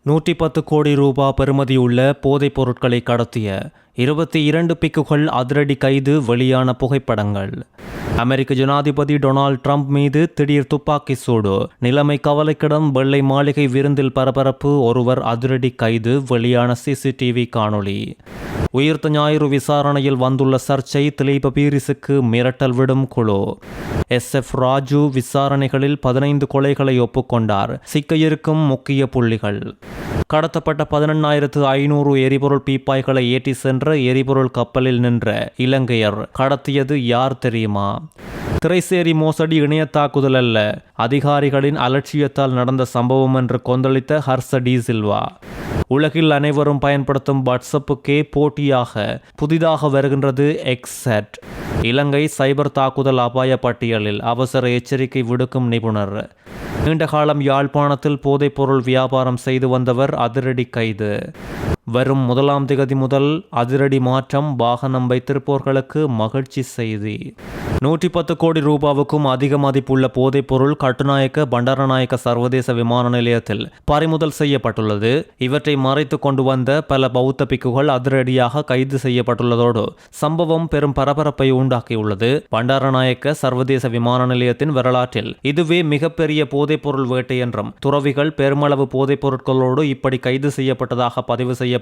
110 கோடி ரூபாய் பெறுமதியுள்ள போதைப் பொருட்களை கடத்திய 22 பிக்குகள் அதிரடி கைது. வெளியான புகைப்படங்கள். அமெரிக்க ஜனாதிபதி டொனால்ட் ட்ரம்ப் மீது திடீர் துப்பாக்கி சூடு. நிலைமை கவலைக்கிடம். வெள்ளை மாளிகை விருந்தில் பரபரப்பு. ஒருவர் அதிரடி கைது. வெளியான சிசிடிவி காணொளி. உயிர்த்த ஞாயிறு விசாரணையில் வந்துள்ள சர்ச்சை. திலீப பீரிஸுக்கு மிரட்டல் விடும் குழு. SF ராஜு விசாரணைகளில் 15 கொலைகளை ஒப்புக்கொண்டார். சிக்க இருக்கும் முக்கிய புள்ளிகள். கடத்தப்பட்ட 18,500 எரிபொருள் பீப்பாய்களை ஏற்றி சென்ற எரிபொருள் கப்பலில் நின்ற இலங்கையர் கடத்தியது யார் தெரியுமா? திரைசேரி மோசடி இணைய தாக்குதல் அல்ல, அதிகாரிகளின் அலட்சியத்தால் நடந்த சம்பவம் என்று கொந்தளித்த ஹர்ஷ டி சில்வா. உலகில் அனைவரும் பயன்படுத்தும் வாட்ஸ்அப்புக்கே போட்டியாக புதிதாக வருகின்றது எக்ஸட். இலங்கை சைபர் தாக்குதல் அபாய பட்டியலில் அவசர எச்சரிக்கை விடுக்கும் நிபுணர். நீண்ட காலம் யாழ்ப்பாணத்தில் போதைப்பொருள் வியாபாரம் செய்து வந்தவர் அதிரடி கைது. வரும் 1ஆம் திகதி முதல் அதிரடி மாற்றம். வாகனம் வைத்திருப்போர்களுக்கு மகிழ்ச்சி செய்தி. 110 கோடி ரூபாவுக்கும் அதிக மதிப்புள்ள போதைப்பொருள் கட்டுநாயக்க பண்டாரநாயக்க சர்வதேச விமான நிலையத்தில் பறிமுதல் செய்யப்பட்டுள்ளது. இவற்றை மறைத்து கொண்டு வந்த பல பௌத்த பிக்குகள் அதிரடியாக கைது செய்யப்பட்டுள்ளதோடு சம்பவம் பெரும் பரபரப்பை உண்டாக்கியுள்ளது. பண்டாரநாயக்க சர்வதேச விமான நிலையத்தின் வரலாற்றில் இதுவே மிகப்பெரிய போதைப்பொருள் வேட்டை என்றும், துறவிகள் பெருமளவு போதைப் பொருட்களோடு இப்படி கைது செய்யப்பட்டதாக பதிவு செய்யப்பட்ட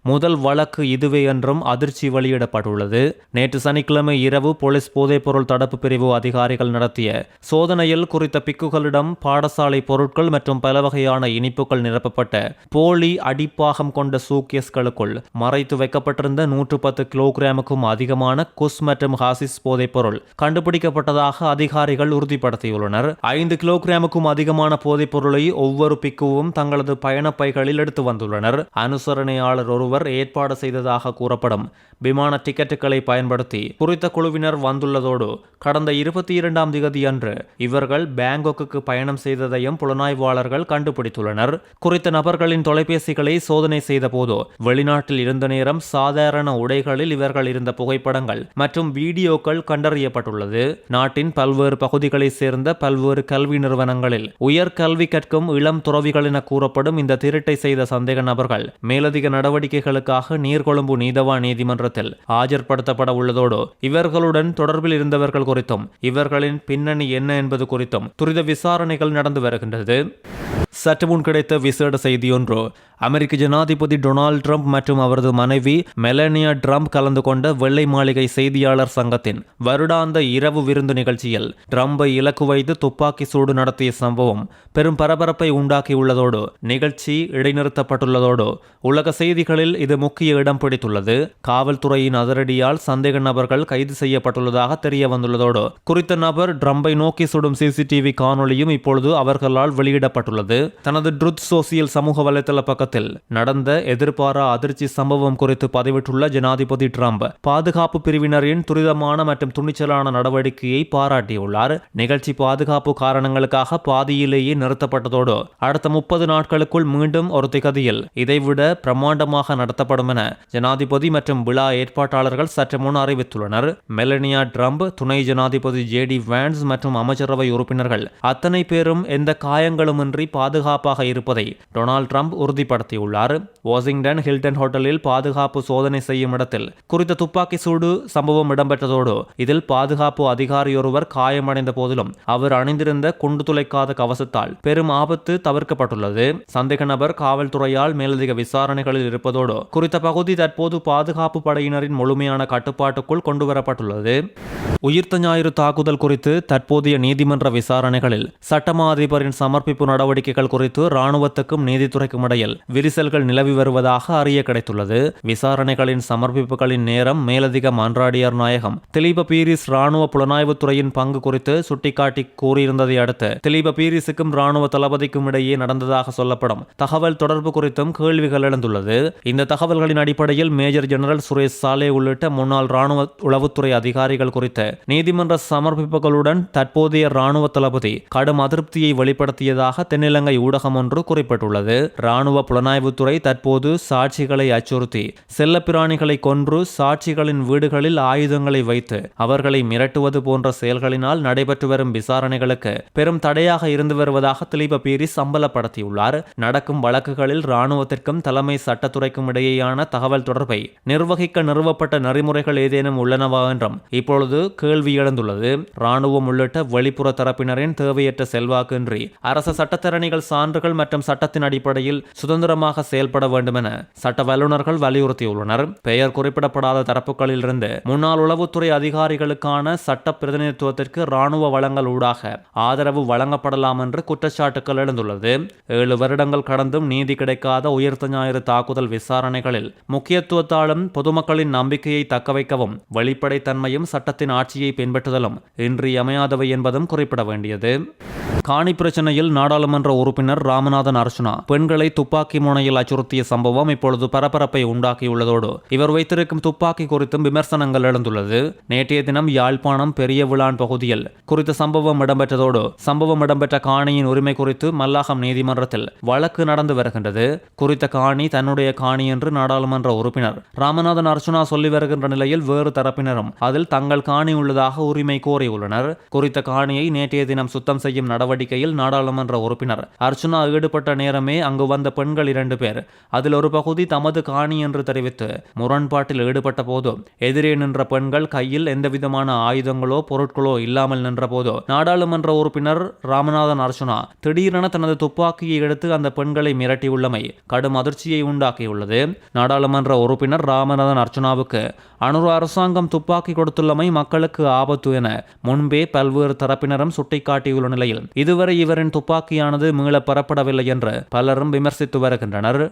முதல் வழக்கு இதுவே என்றும் அதிர்ச்சி வெளியிடப்பட்டுள்ளது. நேற்று சனிக்கிழமை இரவு போலீஸ் போதைப்பொருள் தடுப்பு பிரிவு அதிகாரிகள் நடத்திய சோதனையில் குறித்த பிக்குகளிடம் பாடசாலை பொருட்கள் மற்றும் பல வகையான இனிப்புகள் நிரப்பப்பட்ட போலி அடிப்பாகம் கொண்ட சூட்கேஸ்களுக்குள் மறைத்து வைக்கப்பட்டிருந்த 110 கிலோகிராமுக்கும் அதிகமான குஸ் மற்றும் ஹாசிஸ் போதைப்பொருள் கண்டுபிடிக்கப்பட்டதாக அதிகாரிகள் உறுதிப்படுத்தியுள்ளனர். 5 கிலோகிராமுக்கும் அதிகமான போதைப் பொருளை ஒவ்வொரு பிக்குவும் தங்களது பயணப்பைகளில் எடுத்து வந்துள்ளனர். அனுசரணையாளர் ஒருவர் ஏற்பாடு செய்ததாக கூறப்படும் விமான டிக்கெட்டுகளை பயன்படுத்தி குறித்த குழுவினர் வந்துள்ளதோடு கடந்த 22ஆம் திகதி அன்று இவர்கள் பேங்காக்குக்கு பயணம் செய்ததையும் புலனாய்வாளர்கள் கண்டுபிடித்துள்ளனர். குறித்த நபர்களின் தொலைபேசிகளை சோதனை செய்த போது வெளிநாட்டில் இருந்த நேரம், சாதாரண உடைகளில் இவர்கள் இருந்த புகைப்படங்கள் மற்றும் வீடியோக்கள் கண்டறியப்பட்டுள்ளது. நாட்டின் பல்வேறு பகுதிகளைச் சேர்ந்த பல்வேறு கல்வி நிறுவனங்களில் உயர்கல்வி கற்கும் இளம் துறவிகள் என கூறப்படும் இந்த திருட்டை செய்த சந்தேக நபர்கள் மேலதிக நடவடிக்கைகளுக்காக நீர்கொழும்பு நீதவான் நீதிமன்றத்தில் ஆஜர்படுத்தப்பட உள்ளதோடு இவர்களுடன் தொடர்பில் இருந்தவர்கள் குறித்தும் இவர்களின் பின்னணி என்ன என்பது குறித்தும் துரித விசாரணைகள் நடந்து வருகின்றது. சற்று முன் கிடைத்த விசேட செய்தியொன்று. அமெரிக்க ஜனாதிபதி டொனால்ட் ட்ரம்ப் மற்றும் அவரது மனைவி மெலனியா ட்ரம்ப் கலந்து கொண்ட வெள்ளை மாளிகை செய்தியாளர் சங்கத்தின் வருடாந்த இரவு விருந்து நிகழ்ச்சியில் ட்ரம்பை இலக்கு வைத்து துப்பாக்கி சூடு நடத்திய சம்பவம் பெரும் பரபரப்பை உண்டாக்கியுள்ளதோடு நிகழ்ச்சி இடைநிறுத்தப்பட்டுள்ளதோடு உலக செய்திகளில் இது முக்கிய இடம் பிடித்துள்ளது. காவல்துறையின் அதிரடியால் சந்தேக நபர்கள் கைது செய்யப்பட்டுள்ளதாக தெரிய வந்துள்ளதோடு குறித்த நபர் ட்ரம்பை நோக்கி சுடும் சிசிடிவி காணொளியும் இப்பொழுது அவர்களால் வெளியிடப்பட்டுள்ளது. தனது ட்ருத் சோசியல் சமூக வலைதள பக்கத்தில் நடந்த எதிர்பாரா அதிர்ச்சி சம்பவம் குறித்து பதிவிட்டுள்ள ஜனாதிபதி ட்ரம்ப் பாதுகாப்பு பிரிவினரின் துரிதமான மற்றும் துணிச்சலான நடவடிக்கையை பாராட்டியுள்ளார். நிகழ்ச்சி பாதுகாப்பு காரணங்களுக்காக பாதியிலேயே நிறுத்தப்பட்டதோடு அடுத்த 30 நாட்களுக்குள் மீண்டும் ஒரு திகதியில் இதைவிட பிரம்மாண்டமாக நடத்தப்படும் என ஜனாதிபதி மற்றும் விழா ஏற்பாட்டாளர்கள் சற்று முன் அறிவித்துள்ளனர். மெலனியா ட்ரம்ப், துணை ஜனாதிபதி JD வான்ஸ் மற்றும் அமைச்சரவை உறுப்பினர்கள் அத்தனை பேரும் எந்த காயங்களுமின்றி பாதுகாப்பாக இருப்பதை டொனால்ட் ட்ரம்ப் உறுதிப்படுத்தியுள்ளார். வாஷிங்டன் ஹில்டன் ஹோட்டலில் பாதுகாப்பு சோதனை செய்யும் இடத்தில் குறித்த துப்பாக்கி சூடு சம்பவம் இடம்பெற்றதோடு இதில் பாதுகாப்பு அதிகாரியொருவர் காயமடைந்த போதிலும் அவர் அணிந்திருந்த குண்டு துளைக்காத கவசத்தால் பெரும் ஆபத்து தவிர்க்கப்பட்டுள்ளது. சந்தேக நபர் காவல்துறையால் மேலதிக விசாரணைகளில் இருப்பதோடு குறித்த பகுதி தற்போது பாதுகாப்பு படையினரின் முழுமையான கட்டுப்பாட்டுக்குள் கொண்டுவரப்பட்டுள்ளது. உயிர்த்த ஞாயிறு தாக்குதல் குறித்து தற்போதைய நீதிமன்ற விசாரணைகளில் சட்டமா அதிபரின் சமர்ப்பிப்பு நடவடிக்கைகள் குறித்து இராணுவத்துக்கும் நீதித்துறைக்கும் இடையில் விரிசல்கள் நிலவி வருவதாக அறிய கிடைத்துள்ளது. விசாரணைகளின் சமர்ப்பிப்புகளின் நேரம் மேலதிக மன்றாடியார் நாயகம் திலீப பீரிஸ் இராணுவ புலனாய்வுத்துறையின் பங்கு குறித்து சுட்டிக்காட்டி கூறியிருந்ததை அடுத்து திலீப பீரிஸுக்கும் இராணுவ தளபதிக்கும் இடையே நடந்ததாக சொல்லப்படும் தகவல் தொடர்பு குறித்தும் கேள்விகள் எழுந்துள்ளது. இந்த தகவல்களின் அடிப்படையில் மேஜர் ஜெனரல் சுரேஷ் சாலே உள்ளிட்ட முன்னாள் இராணுவ உளவுத்துறை அதிகாரிகள் குறித்த நீதிமன்ற சமர்ப்பிப்புகளுடன் தற்போதைய இராணுவ தளபதி கடும் அதிருப்தியை வெளிப்படுத்தியதாக தென்னிலங்கை இலங்கை ஊடகம் ஒன்று குறிப்பிட்டுள்ளது. இராணுவ புலனாய்வுத்துறை தற்போது சாட்சிகளை அச்சுறுத்தி செல்லப்பிராணிகளை கொன்று சாட்சிகளின் வீடுகளில் ஆயுதங்களை வைத்து அவர்களை மிரட்டுவது போன்ற செயல்களினால் நடைபெற்று வரும் விசாரணைகளுக்கு பெரும் தடையாக இருந்து வருவதாக திலீப பீரிஸ் அம்பலப்படுத்தியுள்ளார். நடக்கும் வழக்குகளில் இராணுவத்திற்கும் தலைமை சட்டத்துறைக்கும் இடையேயான தகவல் தொடர்பை நிர்வகிக்க நிறுவப்பட்ட நெறிமுறைகள் ஏதேனும் உள்ளனவா என்றும் இப்பொழுது கேள்வி எழுந்துள்ளது. இராணுவம் உள்ளிட்ட வெளிப்புற தரப்பினரின் தேவையற்ற செல்வாக்கின்றி அரச சட்டத்தரணிகள் சான்றுகள் மற்றும் சட்டத்தின் அடிப்படையில் சுதந்திரமாக செயல்பட வேண்டும் என சட்ட வல்லுநர்கள் வலியுறுத்தியுள்ளனர். பெயர் குறிப்பிடப்படாத தரப்புகளிலிருந்து முன்னாள் உளவுத்துறை அதிகாரிகளுக்கான சட்ட பிரதிநிதித்துவத்திற்கு இராணுவ வளங்கள் ஊடாக ஆதரவு வழங்கப்படலாம் என்று குற்றச்சாட்டுகள் எழுந்துள்ளது. 7 வருடங்கள் கடந்தும் நீதி கிடைக்காத உயிர்த்த ஞாயிறு தாக்குதல் விசாரணைகளில் முக்கியத்துவத்தாலும் பொதுமக்களின் நம்பிக்கையை தக்கவைக்கவும் வெளிப்படைத்தன்மையும் சட்டத்தின் ஆட்சியை பின்பற்றுதலும் இன்றியமையாதவை என்பதும் குறிப்பிட வேண்டியது. காணி பிரச்சனையில் நாடாளுமன்ற உறுப்பினர் ராமநாதன் அர்ச்சுனா பெண்களை துப்பாக்கி முனையில் அச்சுறுத்திய சம்பவம் இப்பொழுது பரபரப்பை உண்டாக்கியுள்ளதோடு இவர் வைத்திருக்கும் துப்பாக்கி குறித்தும் விமர்சனங்கள் எழுந்துள்ளது. நேற்றைய தினம் யாழ்ப்பாணம் பெரிய விளான் பகுதியில் குறித்த சம்பவம் இடம்பெற்றதோடு சம்பவம் இடம்பெற்ற காணியின் உரிமை குறித்து மல்லாகம் நீதிமன்றத்தில் வழக்கு நடந்து வருகின்றது. குறித்த காணி தன்னுடைய காணி என்று நாடாளுமன்ற உறுப்பினர் ராமநாதன் அர்ச்சுனா சொல்லி வருகின்ற நிலையில் வேறு தரப்பினரும் அதில் தங்கள் காணி உள்ளதாக உரிமை கோரியுள்ளனர். குறித்த காணியை நேற்றைய தினம் சுத்தம் செய்யும் நடவடிக்கையில் நாடாளுமன்ற உறுப்பினர் அர்ச்சுனா ஈடுபட்ட நேரமே அங்கு வந்த பெண்கள் 2 பேர் அதில் ஒரு பகுதி தமது காணி என்று தெரிவித்து முரண்பாட்டில் ஈடுபட்ட போது எதிரே நின்ற பெண்கள் கையில் எந்தவிதமான ஆயுதங்களோ பொருட்களோ இல்லாமல் நின்ற போது நாடாளுமன்ற உறுப்பினர் ராமநாதன் அர்ச்சுனா திடீரென தனது துப்பாக்கியை எடுத்து அந்த பெண்களை மிரட்டியுள்ளமை கடும் அதிர்ச்சியை உண்டாக்கியுள்ளது. நாடாளுமன்ற உறுப்பினர் ராமநாதன் அர்ச்சுனாவுக்கு அனுர அரசாங்கம் துப்பாக்கி கொடுத்துள்ளமை மக்களுக்கு ஆபத்து என முன்பே பல்வேறு தரப்பினரும் சுட்டிக்காட்டியுள்ள நிலையில் இதுவரை இவரின் துப்பாக்கியானது மீள பெறப்படவில்லை என்று பலரும் விமர்சித்து வருகின்றனர்.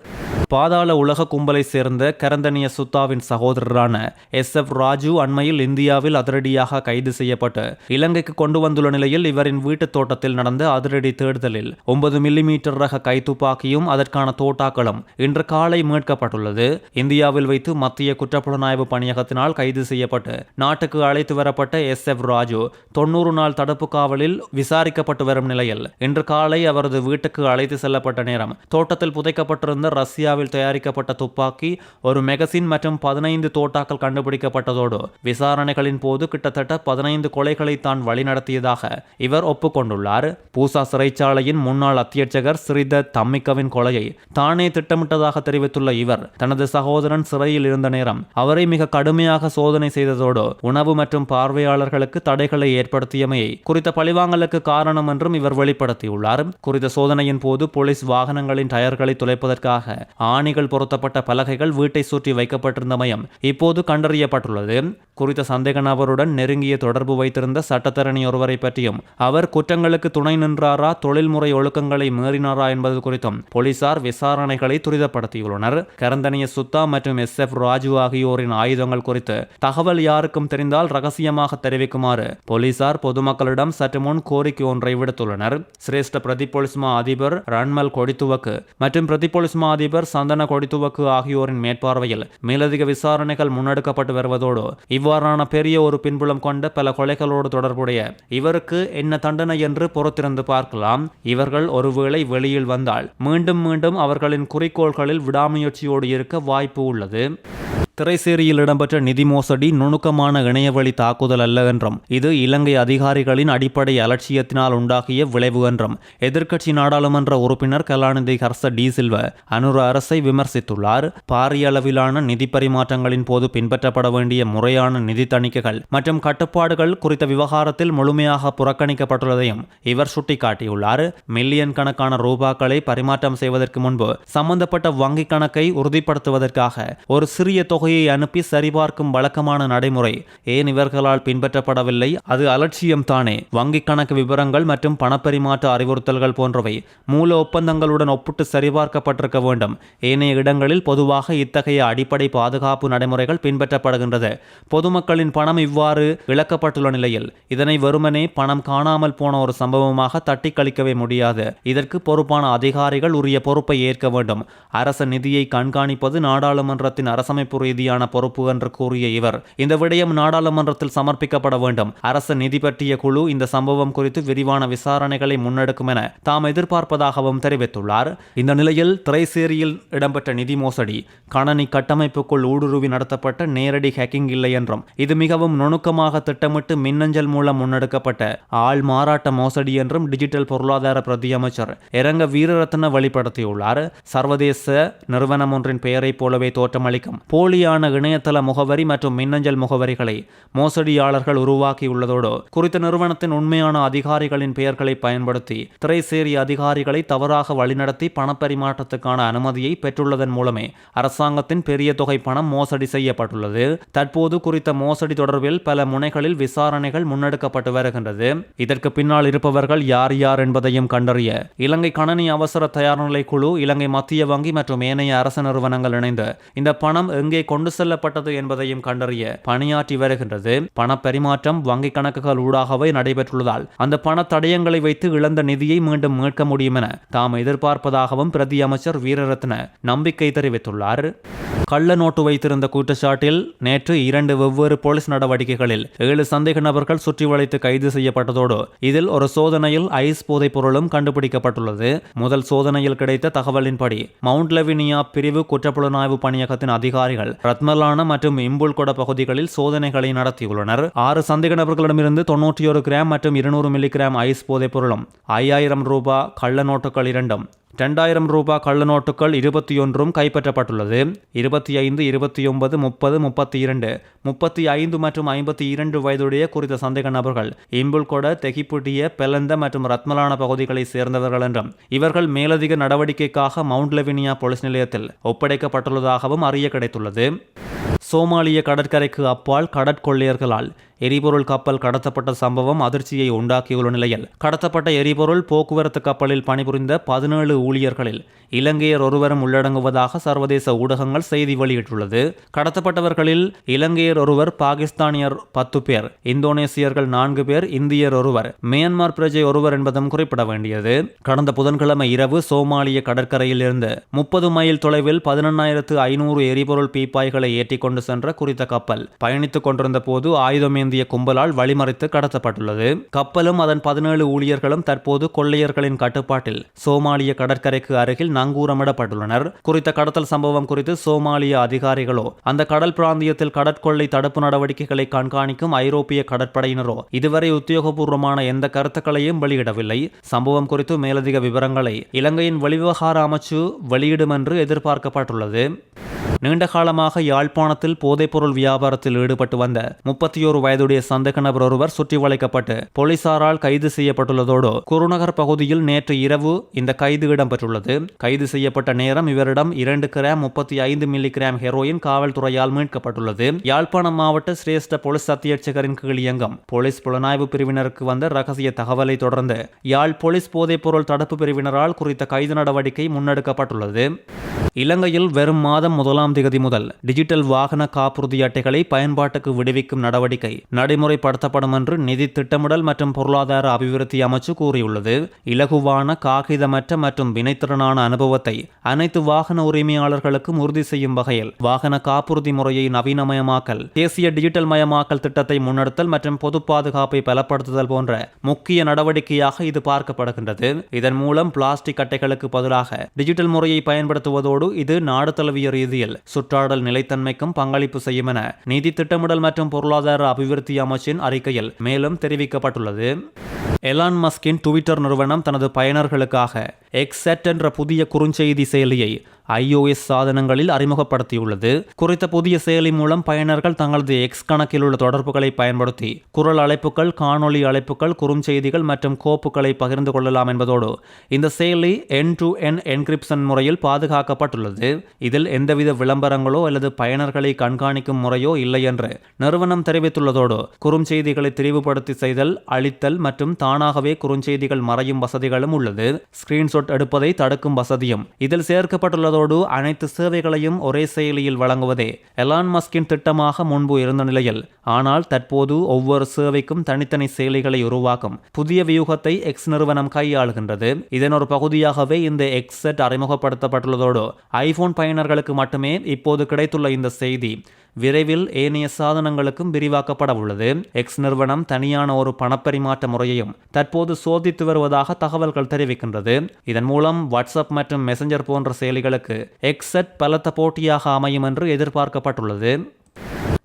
பாதாள உலக கும்பலை சேர்ந்த கரந்தனிய சுத்தாவின் சகோதரரான SF ராஜு அண்மையில் இந்தியாவில் அதிரடியாக கைது செய்யப்பட்டு இலங்கைக்கு கொண்டு வந்துள்ள நிலையில் இவரின் வீட்டு தோட்டத்தில் நடந்த அதிரடி தேடுதலில் 9 மில்லிமீட்டர் ரக கைத்துப்பாக்கியும் அதற்கான தோட்டாக்களும் இன்று காலை மீட்கப்பட்டுள்ளது. இந்தியாவில் வைத்து மத்திய குற்றப்புலனாய்வு பணியகத்தினால் கைது செய்யப்பட்டு நாட்டுக்கு அழைத்து வரப்பட்ட SF ராஜு 90 நாள் தடுப்பு காவலில் விசாரிக்கப்பட்டு வரும் நிலையில் இன்று காலை அவரது வீட்டுக்கு அழைத்து செல்லப்பட்ட நேரம் தோட்டத்தில் புதைக்கப்பட்டிருந்த ரஷ்யாவில் தயாரிக்கப்பட்ட துப்பாக்கி, ஒரு மெகசின் மற்றும் 15 தோட்டாக்கள் கண்டுபிடிக்கப்பட்டதோடு விசாரணைகளின் போது கிட்டத்தட்ட 15 கொலைகளை தான் வழிநடத்தியதாக இவர் ஒப்புக்கொண்டுள்ளார். பூசா சிறைச்சாலையின் முன்னாள் அத்தியட்சகர் ஸ்ரீதர் தம்மிக்கவின் கொலையை தானே திட்டமிட்டதாக தெரிவித்துள்ள இவர் தனது சகோதரன் சிறையில் இருந்த நேரம் அவரை மிக கடுமையாக சோதனை செய்ததோடு உணவு மற்றும் பார்வையாளர்களுக்கு தடைகளை ஏற்படுத்தியமையை குறித்த பழிவாங்கலுக்கு காரணம் என்றும் இவர் வெளிப்படுத்தியுள்ளார். குறித்த சோதனையின் போது போலீஸ் வாகனங்களின் டயர்களை துளைப்பதற்காக ஆணிகள் பொருத்தப்பட்ட பலகைகள் வீட்டை சுற்றி வைக்கப்பட்டிருந்தமையும் இப்போது கண்டறியப்பட்டுள்ளது. குறித்த சந்தேக நபருடன் நெருங்கிய தொடர்பு வைத்திருந்த சட்டத்தரணி ஒருவரை பற்றியும் அவர் குற்றங்களுக்கு துணை நின்றாரா, தொழில்முறை ஒழுக்கங்களை மீறினாரா என்பது குறித்தும் போலீசார் விசாரணைகளை துரிதப்படுத்தியுள்ளனர். கரந்தனிய சுத்தா மற்றும் SF ராஜு ஆகியோரின் ஆயுதங்கள் குறித்து தகவல் யாருக்கும் தெரிந்தால் ரகசியமாக தெரிவிக்குமாறு போலீசார் பொதுமக்களிடம் சற்று முன் கோரிக்கை ஒன்றை விடுத்துள்ளனர். சிரேஷ்ட பிரதி போலீஸ் மா அதிபர் ரன்மல் கொடித்துவக்கு மற்றும் பிரதி போலீஸ் மா அதிபர் சந்தன கொடித்துவக்கு ஆகியோரின் மேற்பார்வையில் மேலதிக விசாரணைகள் முன்னெடுக்கப்பட்டு வருவதோடு இவ்வாறான பெரிய ஒரு பின்புலம் கொண்ட பல கொலைகளோடு தொடர்புடைய இவருக்கு என்ன தண்டனை என்று பொறுத்திருந்து பார்க்கலாம். இவர்கள் ஒருவேளை வெளியில் வந்தால் மீண்டும் மீண்டும் அவர்களின் குறிக்கோள்களில் விடாமுயற்சியோடு இருக்க வாய்ப்பு உள்ளது. திரைசேரியில் இடம்பெற்ற நிதி மோசடி நுணுக்கமான இணையவழி தாக்குதல் அல்ல என்றும் இது இலங்கை அதிகாரிகளின் அடிப்படை அலட்சியத்தினால் உண்டாகிய விளைவு என்றும் எதிர்க்கட்சி நாடாளுமன்ற உறுப்பினர் கலாநிதி ஹர்ஷ டி சில்வ அனுர அரசை விமர்சித்துள்ளார். பாரிய அளவிலான நிதி பரிமாற்றங்களின் போது பின்பற்றப்பட வேண்டிய முறையான நிதி தணிக்கைகள் மற்றும் கட்டுப்பாடுகள் குறித்த விவகாரத்தில் முழுமையாக புறக்கணிக்கப்பட்டுள்ளதையும் இவர் சுட்டிக்காட்டியுள்ளார். மில்லியன் கணக்கான ரூபாக்களை பரிமாற்றம் செய்வதற்கு முன்பு சம்பந்தப்பட்ட வங்கிக் கணக்கை உறுதிப்படுத்துவதற்காக ஒரு சிறிய தொகை அனுப்பி சரிபார்க்கும் வழக்கமான நடைமுறை ஏன் இவர்களால் பின்பற்றப்படவில்லை? அது அலட்சியம் தானே. வங்கி கணக்கு விவரங்கள் மற்றும் பணப்பரிமாற்ற அறிவுறுத்தல்கள் போன்றவை மூல ஒப்பந்தங்களுடன் ஒப்பிட்டு சரிபார்க்கப்பட்டிருக்க வேண்டும். ஏனைய இடங்களில் பொதுவாக இத்தகைய அடிப்படை பாதுகாப்பு நடைமுறைகள் பின்பற்றப்படுகின்றது. பொதுமக்களின் பணம் இவ்வாறு இழக்கப்பட்டுள்ள நிலையில் இதனை வெறுமனே பணம் காணாமல் போன ஒரு சம்பவமாக தட்டி கழிக்கவே முடியாது. இதற்கு பொறுப்பான அதிகாரிகள் உரிய பொறுப்பை ஏற்க வேண்டும். அரச நிதியை கண்காணிப்பது நாடாளுமன்றத்தின் அரசமைப்பு ரீதியான பொறுப்பு என்று கூறிய இவர் இந்த விடயம் நாடாளுமன்றத்தில் சமர்ப்பிக்கப்பட வேண்டும். அரசு நிதி பற்றிய குழு இந்த சம்பவம் குறித்து விரிவான விசாரணைகளை முன்னெடுக்கும் என தாம் எதிர்பார்ப்பதாகவும் தெரிவித்துள்ளார். இந்த நிலையில் திரைசேரியில் இடம்பெற்ற நிதி மோசடி கணனி கட்டமைப்புக்குள் ஊடுருவி நடத்தப்பட்ட நேரடி ஹேக்கிங் இல்லை என்றும் இது மிகவும் நுணுக்கமாக திட்டமிட்டு மின்னஞ்சல் மூலம் முன்னெடுக்கப்பட்ட ஆள் மாறாட்ட மோசடி என்றும் டிஜிட்டல் பொருளாதார பிரதி அமைச்சர் இரங்க வீரரத்ன வெளிப்படுத்தியுள்ளார். சர்வதேச நிறுவனம் ஒன்றின் பெயரைப் போலவே தோற்றமளிக்கும் போலியான இணையதள முகவரி மற்றும் மின்னஞ்சல் முகவரிகளை மோசடியாளர்கள் உருவாக்கியுள்ளதோடு குறித்த நிறுவனத்தின் உண்மையான அதிகாரிகளின் பெயர்களை பயன்படுத்தி திரைசேரி அதிகாரிகளை தவறாக வழிநடத்தி பணப்பரிமாற்றத்துக்கான அனுமதியை பெற்றுள்ளதன் மூலமே அரசாங்கத்தின் பெரிய தொகை பணம் மோசடி செய்யப்பட்டுள்ளது. தற்போது குறித்த மோசடி தொடர்பில் பல முனைகளில் விசாரணைகள் முன்னெடுக்கப்பட்டு வருகின்றது. இதற்கு பின்னால் இருப்பவர்கள் யார் யார் என்பதையும் கண்டறிய இலங்கை கணனி அவசர தயார்நிலை குழு, இலங்கை மத்திய வங்கி மற்றும் ஏனைய அரசு நிறுவனங்கள் இணைந்து இந்த பணம் எங்கே கொண்டு செல்லப்பட்டது என்பதையும் கண்டறிய பணியாற்றி வருகின்றது. பணப்பரிமாற்றம் வங்கி கணக்குகள் ஊடாகவே நடைபெற்றுள்ளதால் அந்த பண தடயங்களை வைத்து இழந்த நிதியை மீண்டும் மீட்க முடியும் என தாம் எதிர்பார்ப்பதாகவும் பிரதி அமைச்சர் வீரரத்ன நம்பிக்கை தெரிவித்துள்ளார். கள்ள நோட்டு வைத்திருந்த குற்றச்சாட்டில் நேற்று 2 வெவ்வேறு போலீஸ் நடவடிக்கைகளில் 7 சந்தேக நபர்கள் சுற்றி வளைத்து கைது செய்யப்பட்டதோடு இதில் ஒரு சோதனையில் ஐஸ் போதைப் பொருளும் கண்டுபிடிக்கப்பட்டுள்ளது. முதல் சோதனையில் கிடைத்த தகவலின்படி மவுண்ட் லெவினியா பிரிவு குற்றப்புலனாய்வு பணியகத்தின் அதிகாரிகள் ரத்மலான மற்றும் இம்புல்கொட பகுதிகளில் சோதனைகளை நடத்தியுள்ளனர். 6 சந்தேக நபர்களிடமிருந்து 91 கிராம் மற்றும் 200 மில்லிகிராம் ஐஸ் போதைப் பொருளும் 5000 ரூபாய் கள்ள நோட்டுகள் 2 2000 ரூபாய் கள்ள நோட்டுகள் 21 கைப்பற்றப்பட்டுள்ளது. 25, 29, 30, 32, 35 மற்றும் 52 வயதுடைய குறித்த சந்தேக நபர்கள் இம்புல்கொட, தெகிப்புட்டிய, பெலந்த மற்றும் ரத்மலான பகுதிகளை சேர்ந்தவர்கள் என்றும் இவர்கள் மேலதிக நடவடிக்கைக்காக மவுண்ட் லெவினியா போலீஸ் நிலையத்தில் ஒப்படைக்கப்பட்டுள்ளதாகவும் அறிய கிடைத்துள்ளது. சோமாலிய கடற்கரைக்கு அப்பால் கடற்கொள்ளையர்களால் எரிபொருள் கப்பல் கடத்தப்பட்ட சம்பவம் அதிர்ச்சியை உண்டாக்கியுள்ள நிலையில் கடத்தப்பட்ட எரிபொருள் போக்குவரத்து கப்பலில் பணிபுரிந்த 17 ஊழியர்களில் இலங்கையர் ஒருவரும் உள்ளடங்குவதாக சர்வதேச ஊடகங்கள் செய்தி வெளியிட்டுள்ளது. கடத்தப்பட்டவர்களில் இலங்கையர் ஒருவர், பாகிஸ்தானியர் 10 பேர், இந்தோனேசியர்கள் 4 பேர், இந்தியர் ஒருவர், மியான்மர் பிரஜை ஒருவர் என்பதும் குறிப்பிட வேண்டியது. கடந்த புதன்கிழமை இரவு சோமாலிய கடற்கரையில் இருந்து 30 மைல் தொலைவில் 11,500 எரிபொருள் பீப்பாய்களை ஏற்றிக் கொண்டு சென்ற குறித்த கப்பல் பயணித்துக் கொண்டிருந்த போது ஆயுதமே கும்பலால் வழிமறித்து கடத்தப்பட்டுள்ளது. கப்பலும் அதன் 17 ஊழியர்களும் தற்போது கொள்ளையர்களின் கட்டுப்பாட்டில் சோமாலிய கடற்கரைக்கு அருகில் நங்கூரமிடப்பட்டுள்ளனர். குறித்த கடத்தல் சம்பவம் குறித்து சோமாலிய அதிகாரிகளோ அந்த கடல் பிராந்தியத்தில் கடற்கொள்ளை தடுப்பு நடவடிக்கைகளை கண்காணிக்கும் ஐரோப்பிய கடற்படையினரோ இதுவரை உத்தியோகபூர்வமான எந்த கருத்துக்களையும் வெளியிடவில்லை. சம்பவம் குறித்து மேலதிக விவரங்களை இலங்கையின் வெளிவிவகார அமைச்சு வெளியிடும் என்று எதிர்பார்க்கப்பட்டுள்ளது. நீண்ட காலமாக யாழ்ப்பாணத்தில் போதைப்பொருள் வியாபாரத்தில் ஈடுபட்டு வந்த 31 வயதுடைய சந்தேக நபர் ஒருவர் சுற்றி வளைக்கப்பட்டு போலீசாரால் கைது செய்யப்பட்டுள்ளதோடு குருநகர் பகுதியில் நேற்று இரவு இந்த கைது இடம்பெற்றுள்ளது. கைது செய்யப்பட்ட நேரம் இவரிடம் 2 கிராம் 35 மில்லிகிராம் ஹெரோயின் காவல்துறையால் மீட்கப்பட்டுள்ளது. யாழ்ப்பாணம் மாவட்ட சிரேஷ்ட போலீஸ் அத்தியட்சகரின் கீழ் இயங்கும் போலீஸ் புலனாய்வு பிரிவினருக்கு வந்த ரகசிய தகவலை தொடர்ந்து யாழ் போலீஸ் போதைப்பொருள் தடுப்பு பிரிவினரால் குறித்த கைது நடவடிக்கை முன்னெடுக்கப்பட்டுள்ளது. இலங்கையில் வெறும் மாதம் 1ஆம் தேதி முதல் டிஜிட்டல் வாகன காப்புறுதி அட்டைகளை பயன்பாட்டுக்கு விடுவிக்கும் நடவடிக்கை நடைமுறைப்படுத்தப்படும் என்று நிதி திட்டமிடல் மற்றும் பொருளாதார அபிவிருத்தி அமைச்சு கூறியுள்ளது. இலகுவான, காகிதமற்ற மற்றும் வினைத்திறனான அனுபவத்தை அனைத்து வாகன உரிமையாளர்களுக்கும் உறுதி செய்யும் வகையில் வாகன காப்புறுதி முறையை நவீனமயமாக்கல், தேசிய டிஜிட்டல் மயமாக்கல் திட்டத்தை முன்னெடுத்தல் மற்றும் பொது பாதுகாப்பை பலப்படுத்துதல் போன்ற முக்கிய நடவடிக்கையாக இது பார்க்கப்படுகின்றது. இதன் மூலம் பிளாஸ்டிக் அட்டைகளுக்கு பதிலாக டிஜிட்டல் முறையை பயன்படுத்துவதோடு இது நாடு தழுவிய ரீதியில் சுற்றாடல் நிலைத்தன்மைக்கும் பங்களிப்பு செய்யும் என நிதி திட்டமிடல் மற்றும் பொருளாதார அபிவிருத்தி அமைச்சின் அறிக்கையில் மேலும் தெரிவிக்கப்பட்டுள்ளது. எலான் மஸ்கின் ட்விட்டர் நிறுவனம் தனது பயனர்களுக்காக எக்ஸெட் என்ற புதிய குறுஞ்செய்தி செயலியை iOS சாதனங்களில் அறிமுகப்படுத்தியுள்ளது. குறித்த புதிய செயலி மூலம் பயனர்கள் தங்களது எக்ஸ் கணக்கில் உள்ள தொடர்புகளை பயன்படுத்தி குரல் அழைப்புகள், காணொலி அழைப்புகள், குறுஞ்செய்திகள் மற்றும் கோப்புகளை பகிர்ந்து கொள்ளலாம் என்பதோடு இந்த செயலி end-to-end என்கிரிப்ஷன் முறையில் பாதுகாக்கப்பட்டுள்ளது. இதில் எந்தவித விளம்பரங்களோ அல்லது பயனர்களை கண்காணிக்கும் முறையோ இல்லை என்று நிறுவனம் தெரிவித்துள்ளதோடு குறுஞ்செய்திகளை திரிவுபடுத்தி செய்தல், அழித்தல் மற்றும் தானாகவே குறுஞ்செய்திகள் மறையும் வசதிகளும் உள்ளது. ஸ்கிரீன்ஷாட் எடுப்பதை தடுக்கும் வசதியும் இதில் சேர்க்கப்பட்டுள்ளது. என்பதோடு அனைத்து சேவைகளையும் ஒரே செயலியில் வழங்குவதே எலான் மஸ்கின் திட்டமாக முன்பு இருந்த நிலையில், ஆனால் தற்போது ஒவ்வொரு சேவைக்கும் தனித்தனி செயலிகளை உருவாக்கும் புதிய வியூகத்தை எக்ஸ் நிறுவனம் கையாளுகின்றது. இதன் ஒரு பகுதியாகவே இந்த எக்ஸ் செட் அறிமுகப்படுத்தப்பட்டுள்ளதோடு ஐபோன் பயனர்களுக்கு மட்டுமே இப்போது கிடைத்துள்ள இந்த செய்தி விரைவில் ஏனைய சாதனங்களுக்கும் விரிவாக்கப்பட உள்ளது. எக்ஸ் நிறுவனம் தனியான ஒரு பணப்பரிமாற்ற முறையையும் தற்போது சோதித்து வருவதாக தகவல்கள் தெரிவிக்கின்றது. இதன் மூலம் வாட்ஸ்அப் மற்றும் மெசஞ்சர் போன்ற செயலிகளுக்கு எக்ஸ் செட் பலத்த போட்டியாக அமையும் என்று எதிர்பார்க்கப்பட்டுள்ளது.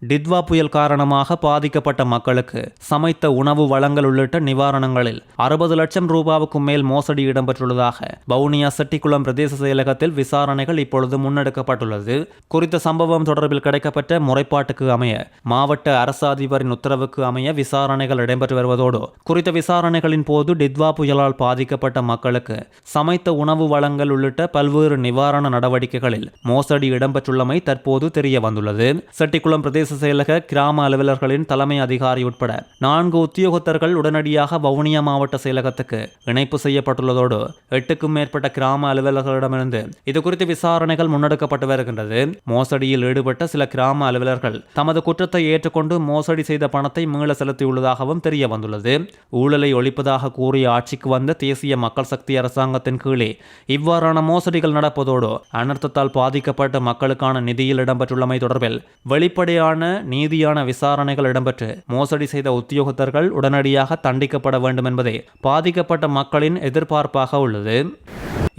டிட்வா புயல் காரணமாக பாதிக்கப்பட்ட மக்களுக்கு சமைத்த உணவு வழங்கல் உள்ளிட்ட நிவாரணங்களில் 60 லட்சம் ரூபாவுக்கும் மேல் மோசடி இடம்பெற்றுள்ளதாக வவுனியா செட்டிக்குளம் பிரதேச செயலகத்தில் விசாரணைகள் இப்பொழுது முன்னெடுக்கப்பட்டுள்ளது. குறித்த சம்பவம் தொடர்பில் கிடைக்கப்பட்ட முறைப்பாட்டுக்கு அமைய மாவட்ட அரசு அதிபரின் உத்தரவுக்கு அமைய விசாரணைகள் இடம்பெற்று வருவதோடு குறித்த விசாரணைகளின் போது டிட்வா புயலால் பாதிக்கப்பட்ட மக்களுக்கு சமைத்த உணவு வழங்கல் உள்ளிட்ட பல்வேறு நிவாரண நடவடிக்கைகளில் மோசடி இடம்பெற்றுள்ளமை தற்போது தெரிய வந்துள்ளது. செட்டிக்குளம் பிரதேச செயலக கிராம அலுவலர்களின் தலைமை அதிகாரி உட்பட 4 உத்தியோகத்தர்கள் உடனடியாக வவுனியா மாவட்ட செயலகத்துக்கு இணைப்பு செய்யப்பட்டுள்ளதோடு 8க்கும் மேற்பட்ட கிராம அலுவலர்களிடமிருந்து இதுகுறித்து விசாரணைகள் முன்னெடுக்கப்பட்டு வருகின்றது. மோசடியில் ஈடுபட்ட சில கிராம அலுவலர்கள் தமது குற்றத்தை ஏற்றுக்கொண்டு மோசடி செய்த பணத்தை மீள செலுத்தியுள்ளதாகவும் தெரிய வந்துள்ளது. ஊழலை ஒழிப்பதாக கூறிய ஆட்சிக்கு வந்த தேசிய மக்கள் சக்தி அரசாங்கத்தின் கீழே இவ்வாறான மோசடிகள் நடப்பதோடு அனர்த்தத்தால் பாதிக்கப்பட்ட மக்களுக்கான நிதியில் இடம்பெற்றுள்ளமை தொடர்பில் வெளிப்படையான நீதியான விசாரணைகள் இடம்பெற்று மோசடி செய்த உத்தியோகத்தர்கள் உடனடியாக தண்டிக்கப்பட வேண்டும் என்பதே பாதிக்கப்பட்ட மக்களின் எதிர்பார்ப்பாக உள்ளது.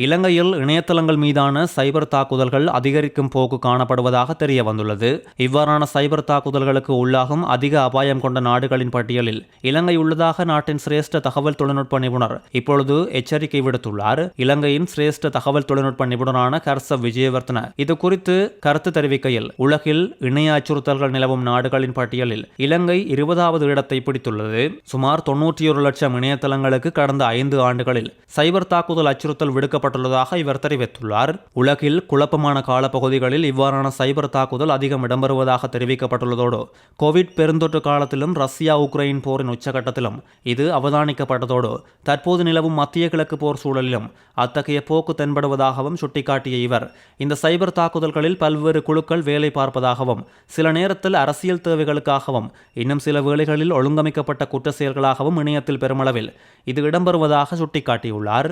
இலங்கையில் இணையதளங்கள் மீதான சைபர் தாக்குதல்கள் அதிகரிக்கும் போக்கு காணப்படுவதாக தெரிய வந்துள்ளது. இவ்வாறான சைபர் தாக்குதல்களுக்கு உள்ளாகும் அதிக அபாயம் கொண்ட நாடுகளின் பட்டியலில் இலங்கை உள்ளதாக நாட்டின் சிரேஷ்ட தகவல் தொழில்நுட்ப நிபுணர் இப்பொழுது எச்சரிக்கை விடுத்துள்ளார். இலங்கையின் சிரேஷ்ட தகவல் தொழில்நுட்ப நிபுணரான கர்ச விஜயவர்த்தன இது குறித்து கருத்து தெரிவிக்கையில், உலகில் இணைய அச்சுறுத்தல்கள் நிலவும் நாடுகளின் பட்டியலில் இலங்கை 20வது இடத்தை பிடித்துள்ளது. சுமார் 91 லட்சம் இணையதளங்களுக்கு கடந்த 5 ஆண்டுகளில் சைபர் தாக்குதல் அச்சுறுத்தல் விடுக்கப்பட்டுள்ளதாக இவர் தெரிவித்துள்ளார். உலகில் குழப்பமான காலப்பகுதிகளில் இவ்வாறான சைபர் தாக்குதல் அதிகம் இடம்பெறுவதாக தெரிவிக்கப்பட்டுள்ளதோடு கோவிட் பெருந்தொற்று காலத்திலும் ரஷ்யா உக்ரைன் போரின் உச்சகட்டத்திலும் இது அவதானிக்கப்பட்டதோடு தற்போது நிலவும் மத்திய கிழக்கு போர் சூழலிலும் அத்தகைய போக்கு தென்படுவதாகவும் சுட்டிக்காட்டிய இவர், இந்த சைபர் தாக்குதல்களில் பல்வேறு குழுக்கள் வேலை பார்ப்பதாகவும் சில நேரத்தில் அரசியல் தேவைகளுக்காகவும் இன்னும் சில வேளைகளில் ஒழுங்கமைக்கப்பட்ட குற்ற செயல்களாகவும் இணையத்தில் பெருமளவில் இது இடம்பெறுவதாக சுட்டிக்காட்டியுள்ளார்.